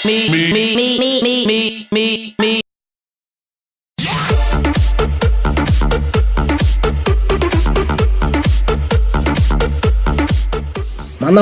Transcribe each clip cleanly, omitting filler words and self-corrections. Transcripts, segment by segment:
Манай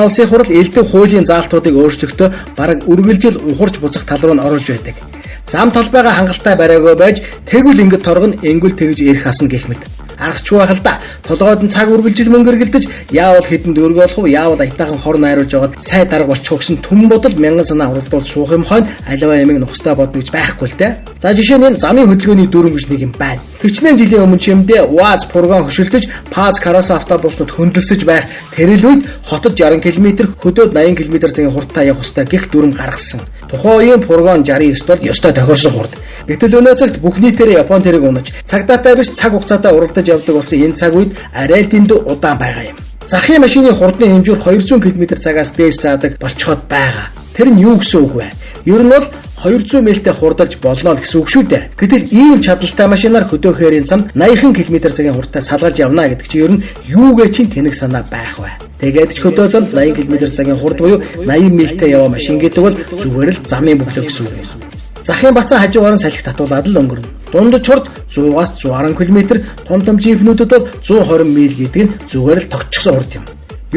улсын хурал элдв хуулийн заалтуудыг өөрчлөхдөө бараг үргэлжил ухарч буцах тал руу нь оруулж байдаг. Зам талбайгаа хангалттай бариагүй байж тэгвэл ингэж торгоно, энгүүл тэгж ирэх асна гэх мэт. Аргач байх л да. Толгойд нь цаг үргэлжил мөнгөргөлдөж, яавал хэдэн дөрөг болох уу, яавал аятайхан хор найруулж байгаад сай дарга болчих гэсэн түн бодол мянган санаа уралдуулж суух юм хойно аливаа ямиг нухстай бодно гэж байхгүй л те. За жишээ нь замын хөдөлгөөний дүрм гэж нэг юм байна. 40 жилийн өмнө ч юм дээ УАЗ фургон хөшөлтөж, ПАЗ кароса автобуснууд хөндлөсөж байх тэрэл үед хотод 60 км, хөдөөд 80 км/цагийн хурдтай явах ёстой гэх дүрм гаргасан. Тухайн үеийн фургон 69 бол ёстой тохирсон хурд. Гэтэл өнөө цагт бүх нийтээр Япон тэрэг унаж, цагдаатай биш цаг хугацаатай уралдаж явдаг болсон энэ цаг үед арай л дэндүү удаан байгаа юм. Захын машины хурдны хэмжүүр 200 км/цагаас дээш заадаг болцоход байгаа. Тэр нь юу гэсэн үг вэ? Ер нь бол 200 милтэй хурдалж болно гэсэн үг шүү дээ. Гэтэл ийм чадaltaй машинаар хөдөөхөрийн цамд 80 км/цагийн хурдтай салгаж явна гэдэг чинь ер нь юугээ чинь тэнэг санаа байх вэ? Тэгээд ч хөдөө замд 80 км/цагийн хурд буюу 80 милтэй яваа машин гэдэг бол зүгээр л замын бүлэг гэсэн үг юм. Захын бацаа хажуугаар нь салхи татуулаад л өнгөрнө. Дундаж хурд 100-аас 110 км, том жинфнүүдэд бол 120 миль гэдэг нь зүгээр л тогтчихсон хурд юм.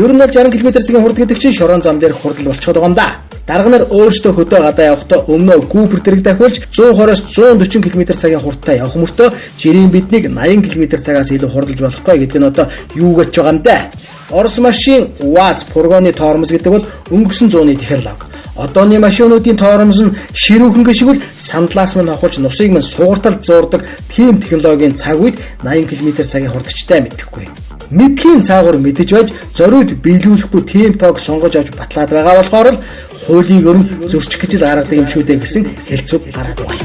Ер нь бол 60 км/цагийн хурд гэдэг чинь шорон зам дээр хурдл болчиход байгаа юм да. Дарга нар өөрсдөө хөдөө гадаа явахдаа өмнөө гүүпер дэрэг дахиулж 120-аас 140 км/цагийн хурдтай явах мөртөө жирийн биднийг 80 км/цагаас илүү хурдалж болохгүй гэдэг нь одоо юу гэж байгаа юм да. Орос машин УАЗ фургоны тоормос гэдэг бол өнгөрсөн зууны технологи. Одооны машинуудын тоормос нь ширүүхэн гişгүүл сандлаас мань хохолж нусыг мань сугартал зуурдаг тийм технологийн цаг үед 80 км/цагийн хурдчтай мэдхгүй. Мэдхийн цаагаар мэдэж байж зориуд биелүүлэхгүй темпог сонгож авч батлаад байгаа болохоор л хуулийг өрн зөрчих гэж л гаргадаг юм шүү дээ гэсэн хэлцүүд гараад байна.